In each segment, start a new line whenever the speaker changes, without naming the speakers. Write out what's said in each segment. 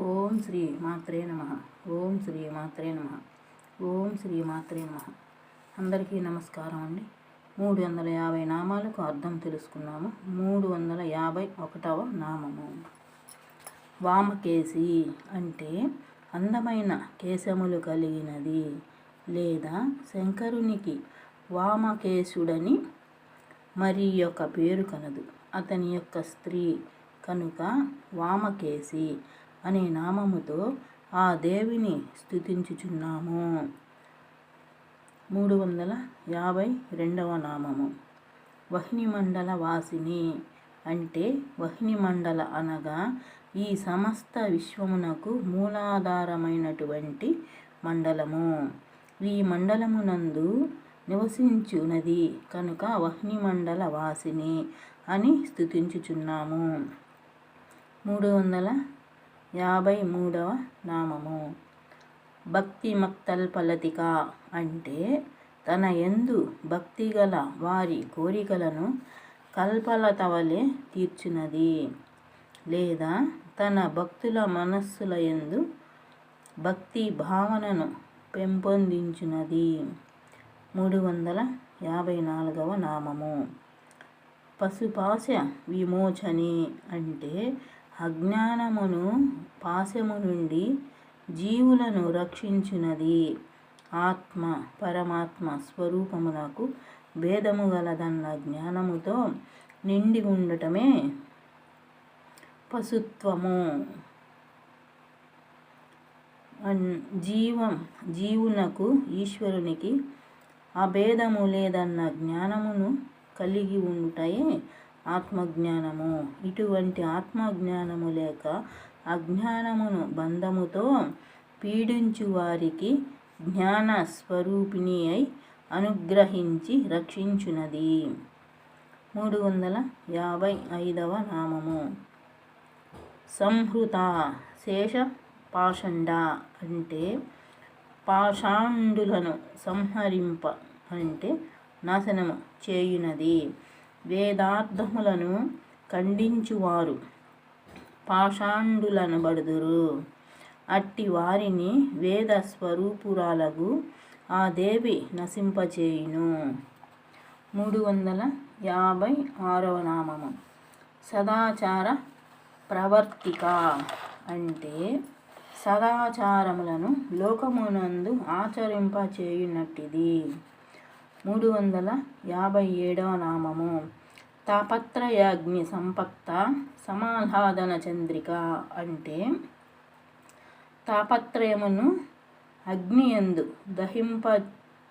ఓం శ్రీ మాత్రే నమః. ఓం శ్రీ మాత్రే నమః. ఓం శ్రీ మాత్రే నమః. అందరికీ నమస్కారం అండి. 350 నామాలకు అర్థం తెలుసుకున్నాము. 351వ నామము వామకేశి అంటే అందమైన కేశములు కలిగినది, లేదా శంకరునికి వామకేశుడని మరి యొక్క పేరు కలదు. అతని యొక్క స్త్రీ కనుక వామకేశి అనే నామముతో ఆ దేవిని స్తుతించుచున్నాము. 352వ నామము వహ్నిమండల వాసిని అంటే వహ్నిమండల అనగా ఈ సమస్త విశ్వమునకు మూలాధారమైనటువంటి మండలము. ఈ మండలమునందు నివసించునది కనుక వహ్నిమండల వాసిని అని స్తుతించుచున్నాము. 353వ నామము భక్తిమక్తల్పలతిక అంటే తన యందు భక్తిగల వారి కోరికలను కల్పలత వలె తీర్చునది, లేదా తన భక్తుల మనస్సుల యందు భక్తి భావనను పెంపొందించునది. 354వ నామము పశుపాశ విమోచని అంటే అజ్ఞానమును పాశము నుండి జీవులను రక్షించునది. ఆత్మ పరమాత్మ స్వరూపమునకు భేదము గలదన్న జ్ఞానముతో నిండి ఉండటమే పశుత్వము. జీవునకు ఈశ్వరునికి అభేదము లేదన్న జ్ఞానమును కలిగి ఉంటయే ఆత్మజ్ఞానము. ఇటువంటి ఆత్మజ్ఞానము లేక అజ్ఞానమును బంధముతో పీడించు వారికి జ్ఞాన స్వరూపిణి అయి అనుగ్రహించి రక్షించునది. 355వ నామము సంహృత శేష పాషండ అంటే పాషాండులను సంహరింప అంటే నాశనము చేయునది. వేదార్థములను ఖండించువారు పాషాండులను బడుదురు. అట్టి వారిని వేద స్వరూపురాలకు ఆ దేవి నశింపచేయును. 356వ నామము సదాచార ప్రవర్తిక అంటే సదాచారములను లోకమునందు ఆచరింపచేయునట్టిది. 357వ నామము తాపత్రయాగ్ని సంపక్త సమాహ్లాదన చంద్రిక అంటే తాపత్రయమును అగ్నియందు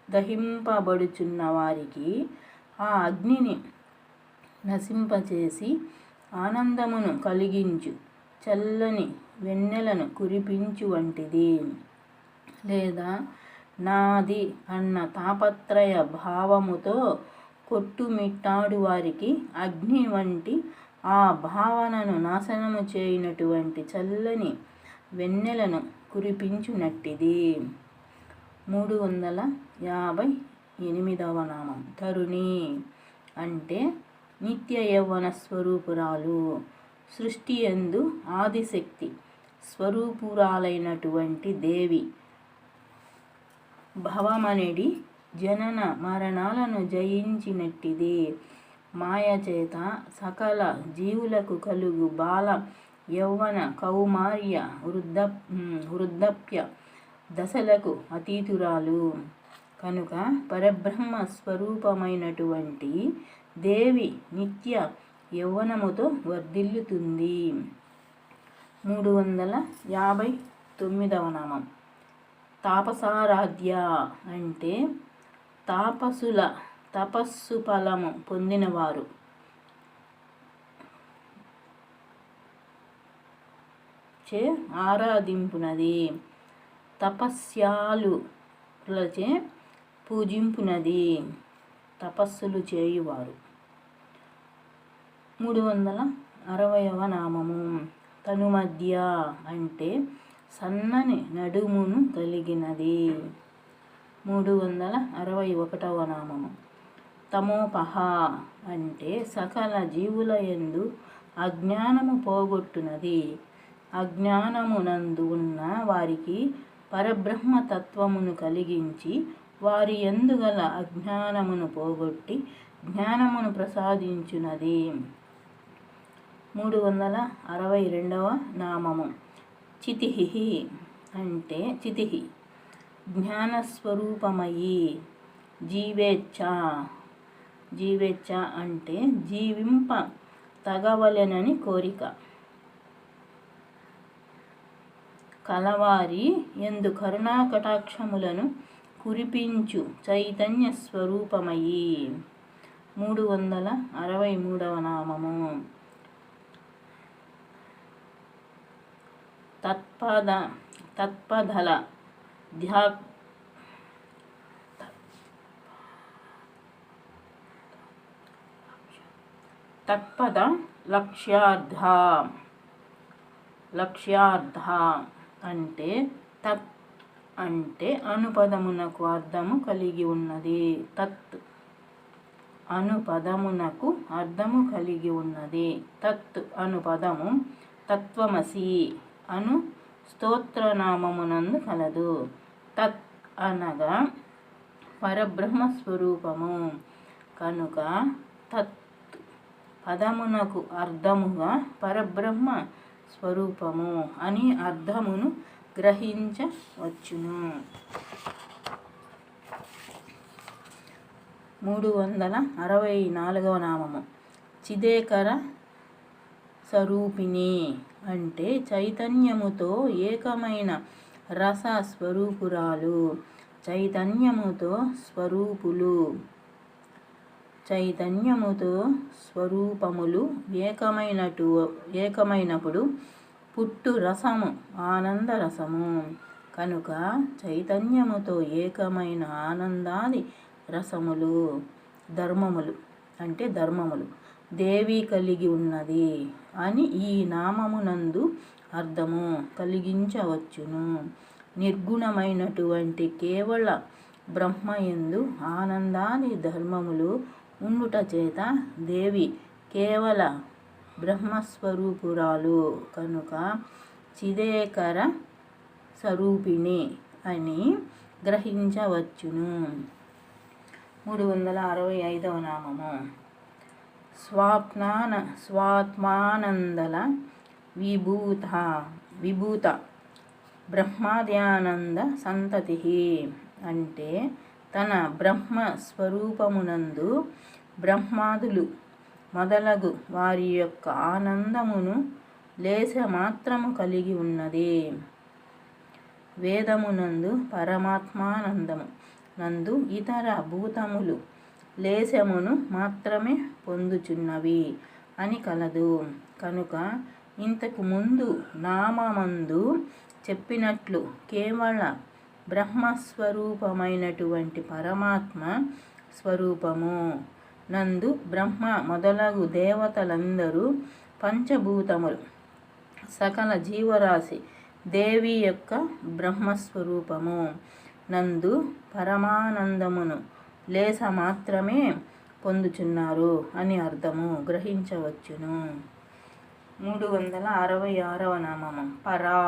దహింపబడుచున్న వారికి ఆ అగ్నిని నశింపచేసి ఆనందమును కలిగించు చల్లని వెన్నెలను కురిపించు వంటిది. లేదా నాది అన్న తాపత్రయ భావముతో కొట్టుమిట్టాడు వారికి అగ్ని వంటి ఆ భావనను నాశనము చేయునటువంటి చల్లని వెన్నెలను కురిపించునట్టిది. 358వ నామం తరుణి అంటే నిత్య యౌవన స్వరూపురాలు. సృష్టి యందు ఆదిశక్తి స్వరూపురాలైనటువంటి దేవి భవమనడి జనన మరణాలను జయించినట్టిది. మాయచేత సకల జీవులకు కలుగు బాల యౌవన కౌమార్య వృద్ధాప్య దశలకు అతీతురాలు కనుక పరబ్రహ్మ స్వరూపమైనటువంటి దేవి నిత్య యౌవనముతో వర్ధిల్లుతుంది. 359వ నామం తాపసారాధ్య అంటే తాపసుల తపస్సు ఫలము పొందినవారు. చే ఆరాధింపునది, తపస్యాలులచే పూజింపునది, తపస్సులు చేయువారు. 360వ నామము తనుమధ్య అంటే సన్నని నడుమును కలిగినది. 361వ నామము తమోపహ అంటే సకల జీవుల యందు అజ్ఞానము పోగొట్టునది. అజ్ఞానమునందు ఉన్న వారికి పరబ్రహ్మతత్వమును కలిగించి వారి యందు గల అజ్ఞానమును పోగొట్టి జ్ఞానమును ప్రసాదించునది. 362వ నామము చితిహి అంటే చితిహి జ్ఞానస్వరూపమయి. జీవేచ్ఛ జీవేచ్ఛ అంటే జీవింప తగవలెనని కోరిక కలవారి యందు కరుణా కటాక్షములను కురిపించు చైతన్య స్వరూపమయి. 363వ నామము తత్పదల తత్పద లక్ష్యార్థ అంటే తత్ అంటే అనుపదమునకు అర్థము కలిగి ఉన్నది. తత్ అనుపదమునకు అర్థము కలిగి ఉన్నది. తత్ అనుపదము తత్వమసి అను స్తోత్రనామమునందు కలదు. తత్ అనగా పరబ్రహ్మస్వరూపము కనుక తత్ పదమునకు అర్థముగా పరబ్రహ్మ స్వరూపము అని అర్థమును గ్రహించవచ్చును. 364వ నామము చిదేకర స్వరూపిణి అంటే చైతన్యముతో ఏకమైన రస స్వరూపురాలు. చైతన్యముతో స్వరూపములు ఏకమైనప్పుడు పుట్టు రసము ఆనందరసము కనుక చైతన్యముతో ఏకమైన ఆనందాది రసములు ధర్మములు దేవి కలిగి ఉన్నది అని ఈ నామమునందు అర్థము కలిగించవచ్చును. నిర్గుణమైనటువంటి కేవల బ్రహ్మయందు ఆనందాది ధర్మములు ఉండుట చేత దేవి కేవల బ్రహ్మస్వరూపురాలు కనుక చిదేకర స్వరూపిణి అని గ్రహించవచ్చును. 365వ నామము స్వాత్మానందల విభూత బ్రహ్మాద్యానంద సంతతి అంటే తన బ్రహ్మ స్వరూపమునందు బ్రహ్మాదులు మొదలగు వారి యొక్క ఆనందమును లేశమాత్రము కలిగి ఉన్నది. వేదమునందు పరమాత్మానందము నందు ఇతర భూతములు లేశమును మాత్రమే పొందుచున్నవి అని కలదు. కనుక ఇంతకు ముందు నామమందు చెప్పినట్లు కేవల బ్రహ్మస్వరూపమైనటువంటి పరమాత్మ స్వరూపము నందు బ్రహ్మ మొదలగు దేవతలందరూ పంచభూతములు సకల జీవరాశి దేవి యొక్క బ్రహ్మస్వరూపము నందు పరమానందమును లేశ మాత్రమే పొందుచున్నారు అని అర్థము గ్రహించవచ్చును. 366వ నామము పరా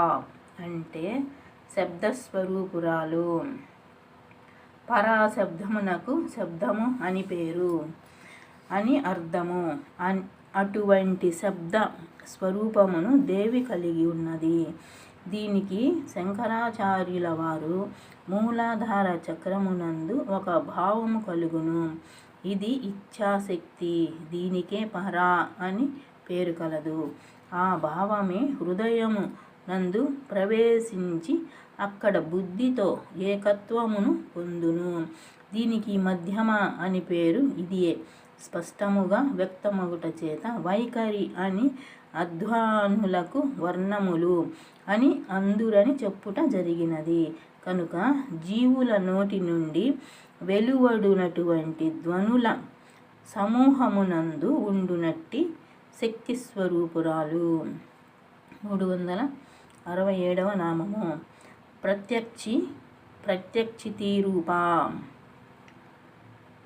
అంటే శబ్దస్వరూపురాలు. పరా శబ్దమునకు శబ్దము అని పేరు అని అర్థము. అటువంటి శబ్ద స్వరూపమును దేవి కలిగి ఉన్నది. దీనికి శంకరాచార్యుల వారు మూలాధార చక్రమునందు ఒక భావము కలుగును. ఇది ఇచ్ఛాశక్తి. దీనికే పరా అని పేరు కలదు. ఆ భావమే హృదయము నందు ప్రవేశించి అక్కడ బుద్ధితో ఏకత్వమును పొందును. దీనికి మధ్యమ అని పేరు. ఇదియే స్పష్టముగా వ్యక్తమగుట చేత వైఖరి అని అధ్వానులకు వర్ణములు అని అందురని చెప్పుట జరిగినది. కనుక జీవుల నోటి నుండి వెలువడునటువంటి ధ్వనుల సమూహమునందు ఉండునట్టి శక్తి స్వరూపురాలు. 367వ నామము ప్రత్యక్షితీరూప.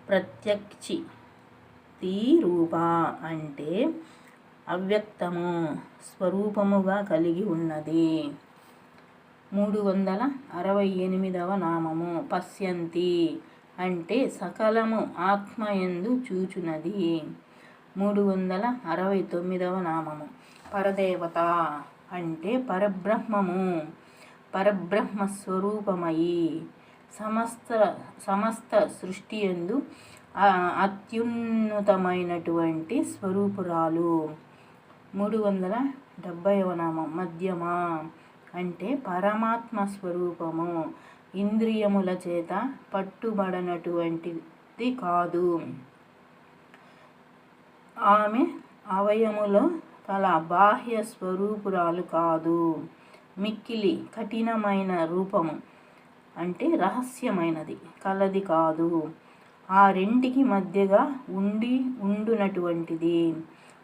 ప్రత్యక్షితీరూప అంటే అవ్యక్తము స్వరూపముగా కలిగి ఉన్నది. 368వ నామము పశ్యంతి అంటే సకలము ఆత్మయందు చూచునది. 369వ నామము పరదేవత అంటే పరబ్రహ్మము పరబ్రహ్మస్వరూపమయి సమస్త సృష్టియందు అత్యున్నతమైనటువంటి స్వరూపురాలు. 370వ నామం మధ్యమ అంటే పరమాత్మ స్వరూపము ఇంద్రియముల చేత పట్టుబడనటువంటిది కాదు. ఆమె అవయములో కల బాహ్య స్వరూపురాలు కాదు. మిక్కిలి కఠినమైన రూపము అంటే రహస్యమైనది కలది కాదు. ఆ రెంటికి మధ్యగా ఉండునటువంటిది.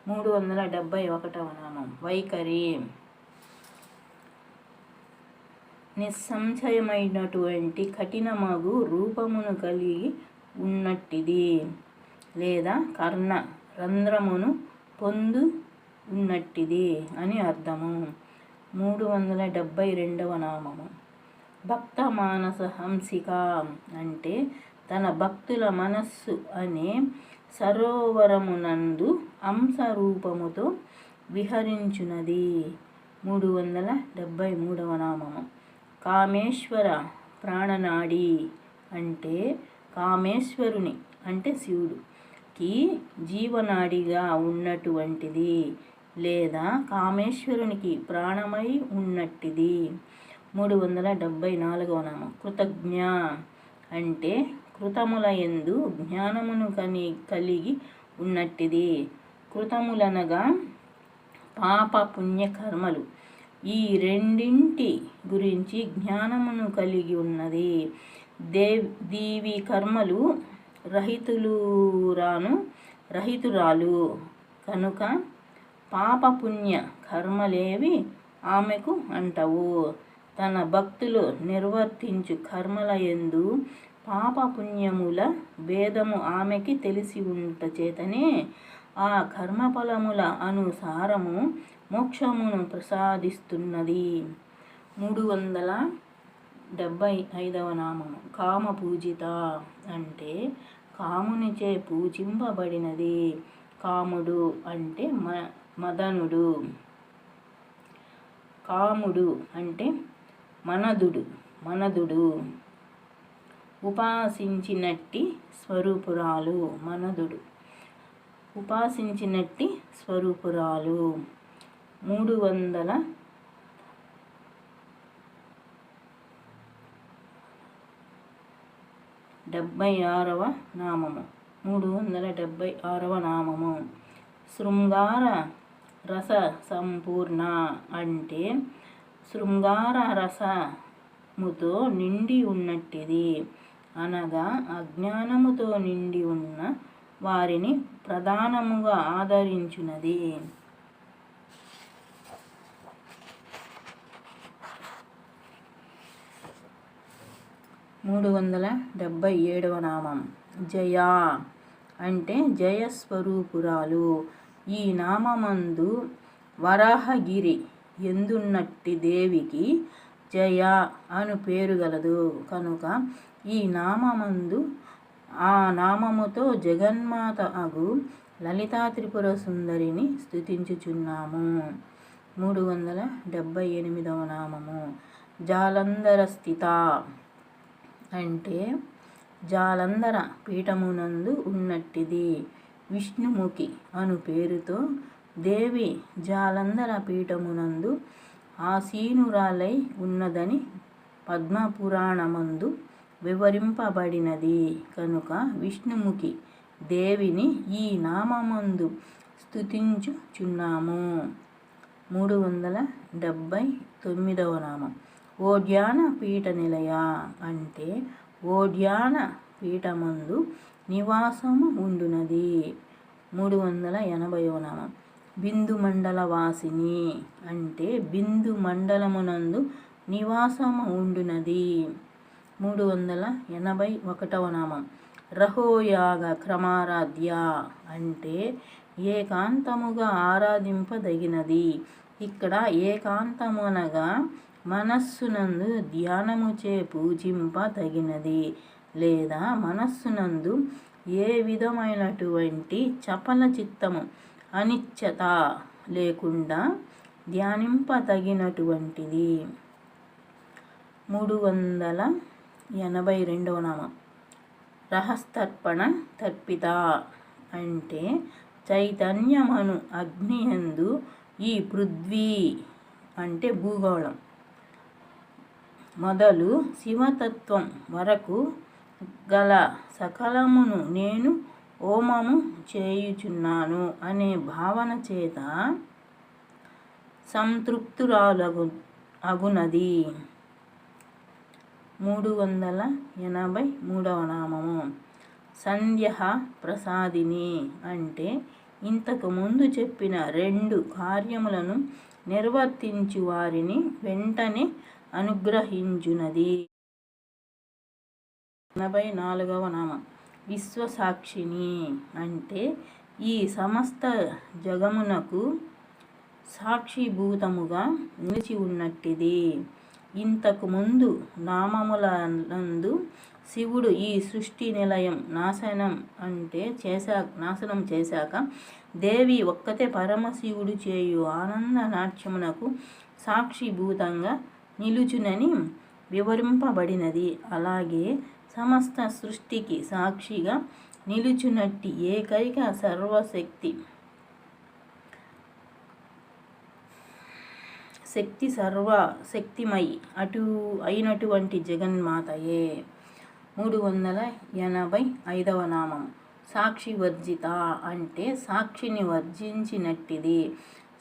371వ నామం వైఖరి నిస్సంశయమైనటువంటి కఠినమగు రూపమును కలిగి ఉన్నట్టిది లేదా కర్ణ రంధ్రమును పొందు ఉన్నట్టిది అని అర్థము. 372వ నామము భక్త మానస హంసిక అంటే తన భక్తుల మనస్సు అనే సరోవరమునందు అంశరూపముతో విహరించునది. 373వ నామము కామేశ్వర ప్రాణనాడి అంటే కామేశ్వరుని అంటే శివుడికి జీవనాడిగా ఉన్నటువంటిది లేదా కామేశ్వరునికి ప్రాణమై ఉన్నట్టిది. 374వ నామం కృతజ్ఞ అంటే కృతముల యందు జ్ఞానమును కలిగి ఉన్నట్టిది. కృతములనగా పాప పుణ్యకర్మలు ఈ రెండింటి గురించి జ్ఞానమును కలిగి ఉన్నది. దీవి కర్మలు రహితురాలు కనుక పాపపుణ్య కర్మలేవి ఆమెకు అంటవు. తన భక్తులు నిర్వర్తించు కర్మల యందు పాపపుణ్యముల భేదము ఆమెకి తెలిసి ఉంట చేతనే ఆ కర్మఫలముల అనుసారము మోక్షమును ప్రసాదిస్తున్నది. 375వ నామము కామపూజిత అంటే కామునిచే పూజింపబడినది. కాముడు అంటే మదనుడు. కాముడు అంటే మనదుడు ఉపాసించినట్టి స్వరూపురాలు. మనదుడు ఉపాసించినట్టి స్వరూపురాలు. 376వ నామము 376వ నామము శృంగార రస సంపూర్ణ అంటే శృంగార రసముతో నిండి ఉన్నట్టిది అనగా అజ్ఞానముతో నిండి ఉన్న వారిని ప్రధానముగా ఆదరించున్నది. 377వ నామం జయ అంటే జయస్వరూపురాలు. ఈ నామమందు వరాహగిరి ఎందున్నట్టి దేవికి జయ అను పేరు గలదు కనుక ఈ నామమందు ఆ నామముతో జగన్మాత అగు లలితా త్రిపుర సుందరిని స్తుతించుచున్నాము. 378వ నామము జాలంధర స్థిత అంటే జాలంధర పీఠమునందు ఉన్నట్టిది. విష్ణుముఖి అను పేరుతో దేవి జాలంధర పీఠమునందు ఆసీనురాలై ఉన్నదని పద్మపురాణమందు వివరింపబడినది కనుక విష్ణుముఖి దేవిని ఈ నామమందు స్తుతించుచున్నాము. 379వ నామం ఓడ్యాన పీఠ నిలయ అంటే ఓడ్యాన పీఠమందు నివాసము ఉండునది. 380వ నామం బిందు మండల వాసిని అంటే బిందు మండలమునందు నివాసము ఉండునది. 381వ నామం రహోయాగ క్రమారాధ్య అంటే ఏకాంతముగా ఆరాధింపదగినది. ఇక్కడ ఏకాంతము అనగా మనస్సునందు ధ్యానముచే పూజింపదగినది, లేదా మనస్సునందు ఏ విధమైనటువంటి చపల చిత్తము, అనిశ్చత లేకుండా ధ్యానింపదగినటువంటిది. 382వ నామం రహస్తర్పణ తర్పిత అంటే చైతన్యమను అగ్నియందు ఈ పృథ్వీ అంటే భూగోళం మొదలు శివతత్వం వరకు గల సకలమును నేను హోమము చేయుచున్నాను అనే భావన చేత సంతృప్తురాలగునది. 383వ నామము సంధ్య ప్రసాదిని అంటే ఇంతకు ముందు చెప్పిన 2 కార్యములను నిర్వర్తించు వారిని వెంటనే అనుగ్రహించునది. 84వ నామం విశ్వసాక్షిని అంటే ఈ సమస్త జగమునకు సాక్షిభూతముగా నిలిచి ఉన్నట్టిది. ఇంతకు ముందు నామములందు శివుడు ఈ సృష్టి నిలయం నాశనం చేశాక దేవి ఒక్కతే పరమశివుడు చేయు ఆనంద నాట్యమునకు సాక్షిభూతంగా నిలుచునని వివరింపబడినది. అలాగే సమస్త సృష్టికి సాక్షిగా నిలుచునట్టి ఏకైక సర్వశక్తిమయి అయినటువంటి జగన్మాతయే. 385వ నామం సాక్షివర్జిత అంటే సాక్షిని వర్జించినట్టిది,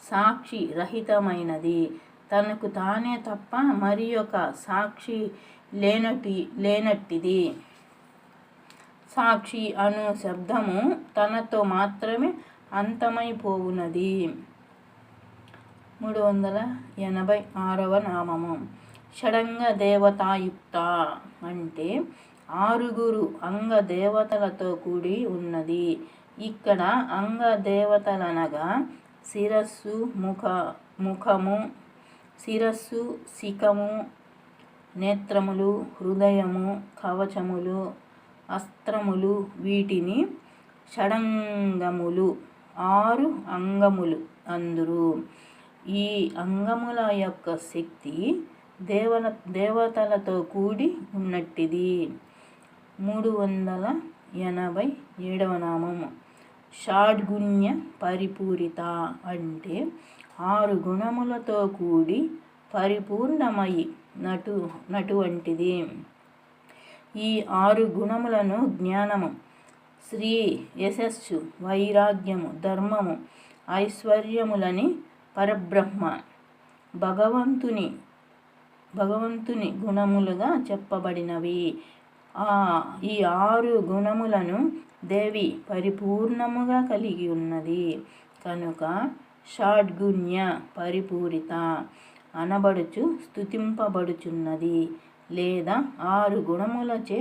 సాక్షి రహితమైనది, తనకు తానే తప్ప మరి ఒక సాక్షి లేనట్టిది. సాక్షి అను శబ్దము తనతో మాత్రమే అంతమైపోవునది. 386వ నామము షడంగ దేవతాయుక్త అంటే 6 అంగదేవతలతో కూడి ఉన్నది. ఇక్కడ అంగదేవతలనగా శిరస్సు, శిఖము, నేత్రములు, హృదయము, కవచములు, అస్త్రములు, వీటిని షడంగములు 6 అంగములు అందురు. ఈ అంగముల యొక్క శక్తి దేవతలతో కూడి ఉన్నట్టిది. 387వ నామము షాడ్గుణ్య పరిపూరిత అంటే 6 గుణములతో కూడి పరిపూర్ణమైనటువంటిది. ఈ 6 గుణములను జ్ఞానము, శ్రీ యశస్సు, వైరాగ్యము, ధర్మము, ఐశ్వర్యములని పరబ్రహ్మ భగవంతుని గుణములుగా చెప్పబడినవి. ఈ 6 గుణములను దేవి పరిపూర్ణముగా కలిగి ఉన్నది కనుక షాడ్గుణ్య పరిపూరిత అనబడుచు స్తుతింపబడుచున్నది, లేదా 6 గుణములచే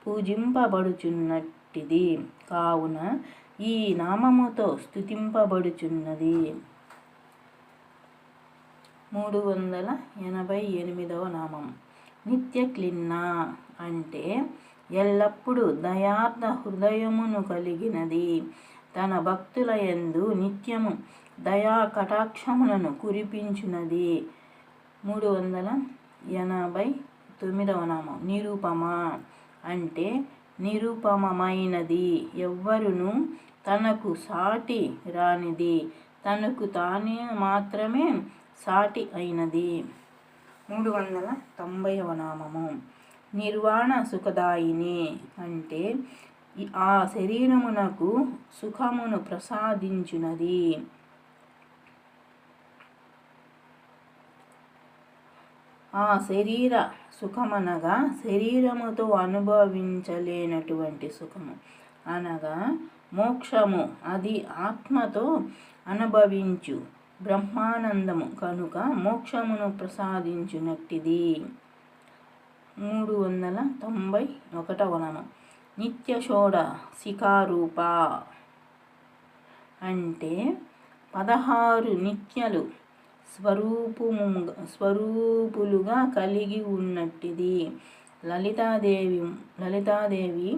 పూజింపబడుచున్నట్టిది. కావున ఈ నామముతో స్తుతింపబడుచున్నది. 388వ నామం నిత్యక్లిన్న అంటే ఎల్లప్పుడూ దయార్థ హృదయమును కలిగినది, తన భక్తుల యందు నిత్యము దయా కటాక్షములను కురిపించునది. 389వ నామం నిరుపమ అంటే నిరుపమమైనది, ఎవ్వరును తనకు సాటి రానిది, తనకు తానే మాత్రమే సాటి అయినది. 390వ నామము నిర్వాణ సుఖదాయిని అంటే ఆ శరీరమునకు సుఖమును ప్రసాదించునది. ఆ శరీర సుఖమనగా శరీరముతో అనుభవించలేనటువంటి సుఖము అనగా మోక్షము, అది ఆత్మతో అనుభవించు బ్రహ్మానందము కనుక మోక్షమును ప్రసాదించునట్టిది. 391వ నామం నిత్య షోడ శిఖారూప అంటే 16 నిత్యలు స్వరూపులుగా కలిగి ఉన్నట్టిది. లలితాదేవి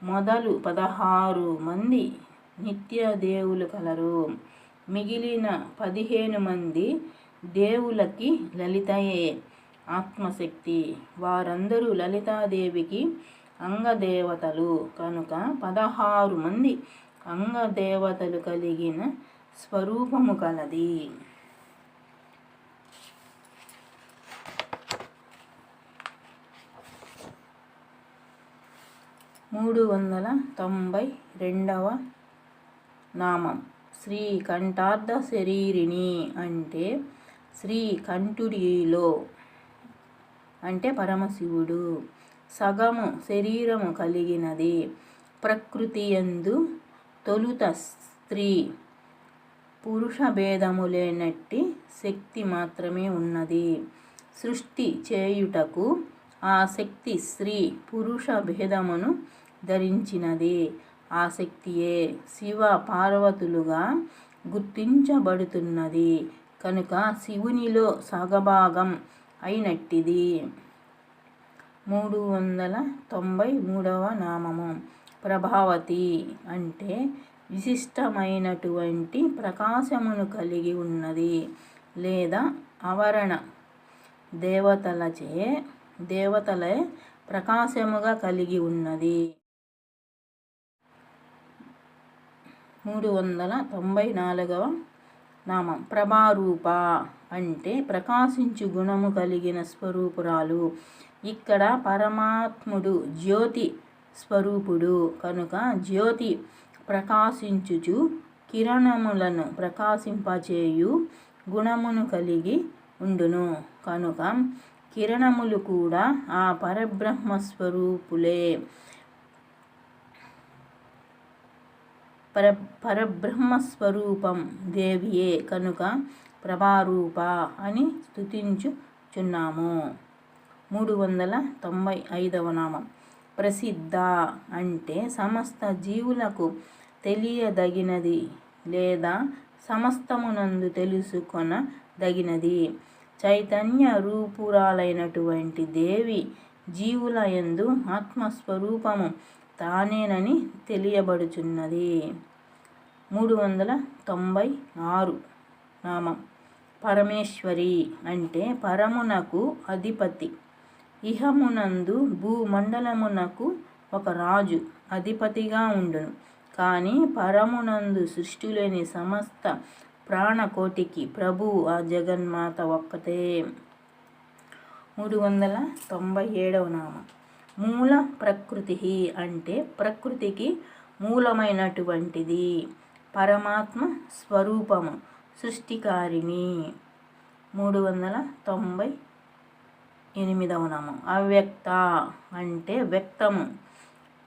మొదలు 16 మంది నిత్య దేవులు కలరు. మిగిలిన 15 మంది దేవులకి లలితయే ఆత్మశక్తి. వారందరూ లలితాదేవికి అంగదేవతలు కనుక 16 మంది అంగదేవతలు కలిగిన స్వరూపము కలది. 392వ నామం శ్రీకంఠార్ధ శరీరిణి అంటే శ్రీకంఠుడిలో అంటే పరమశివుడు సగము శరీరము కలిగినది. ప్రకృతి యందు తొలుత స్త్రీ పురుష భేదము లేనట్టి శక్తి మాత్రమే ఉన్నది. సృష్టి చేయుటకు ఆ శక్తి స్త్రీ పురుష భేదమును ధరించినది. ఆ శక్తియే శివ పార్వతులుగా గుర్తించబడుతున్నది కనుక శివునిలో సగభాగం అయినట్టిది. 393వ నామము ప్రభావతి అంటే విశిష్టమైనటువంటి ప్రకాశమును కలిగి ఉన్నది లేదా ఆవరణ దేవతలే ప్రకాశముగా కలిగి ఉన్నది. 394వ నామం ప్రభారూప అంటే ప్రకాశించు గుణము కలిగిన స్వరూపురాలు. ఇక్కడ పరమాత్ముడు జ్యోతి స్వరూపుడు కనుక జ్యోతి ప్రకాశించుచు కిరణములను ప్రకాశింపచేయు గుణమును కలిగి ఉండును కనుక కిరణములు కూడా ఆ పరబ్రహ్మస్వరూపులే. పరబ్రహ్మస్వరూపం దేవియే కనుక ప్రభారూప అని స్తుతించుచున్నాము. 395వ నామం ప్రసిద్ధ అంటే సమస్త జీవులకు తెలియదగినది లేదా సమస్తమునందు తెలుసుకొనదగినది. చైతన్య రూపురాలైనటువంటి దేవి జీవుల యందు ఆత్మస్వరూపము తానేనని తెలియబడుచున్నది. 396 నామం పరమేశ్వరి అంటే పరమునకు అధిపతి. ఇహమునందు భూమండలమునకు ఒక రాజు అధిపతిగా ఉండును కానీ పరమునందు సృష్టిలోని సమస్త ప్రాణకోటికి ప్రభువు ఆ జగన్మాత ఒక్కతే. 397వ నామం మూల ప్రకృతి అంటే ప్రకృతికి మూలమైనటువంటిది. పరమాత్మ స్వరూపము సృష్టికారిణి. 398వ నామం అవ్యక్త అంటే వ్యక్తము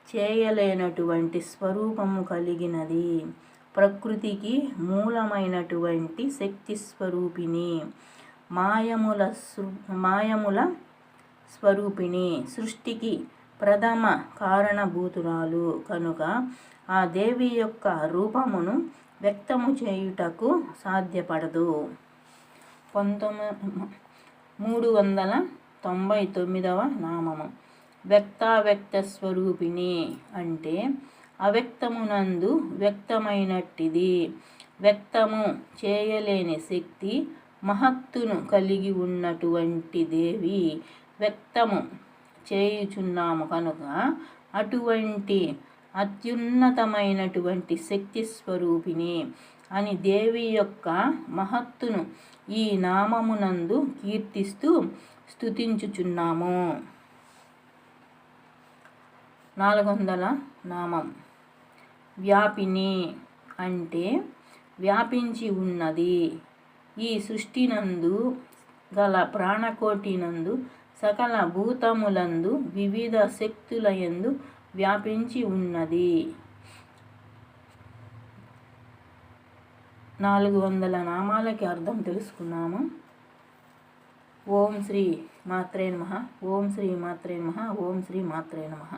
చేయలేనటువంటి స్వరూపము కలిగినది. ప్రకృతికి మూలమైనటువంటి శక్తి స్వరూపిణి. మాయముల స్వరూపిణి. సృష్టికి ప్రథమ కారణభూతురాలు కనుక ఆ దేవి యొక్క రూపమును వ్యక్తము చేయుటకు సాధ్యపడదు. 399వ నామము వ్యక్తావ్యక్త స్వరూపిణి అంటే అవ్యక్తమునందు వ్యక్తమైనట్టిది. వ్యక్తము చేయలేని శక్తి మహత్తును కలిగి ఉన్నటువంటి దేవి వ్యక్తము చేయుచున్నాము కనుక అటువంటి అత్యున్నతమైనటువంటి శక్తి స్వరూపిణి అని దేవి యొక్క మహత్తును ఈ నామమునందు కీర్తిస్తూ స్తుతించుచున్నాము. 400వ నామం వ్యాపిని అంటే వ్యాపించి ఉన్నది. ఈ సృష్టినందు గల ప్రాణకోటినందు సకల భూతములందు వివిధ శక్తులయందు వ్యాపించి ఉన్నది. 400 నామాలకి అర్థం తెలుసుకున్నాము. ఓం శ్రీ మాత్రే నమః. ఓం శ్రీ మాత్రే నమః. ఓం శ్రీ మాత్రే నమః.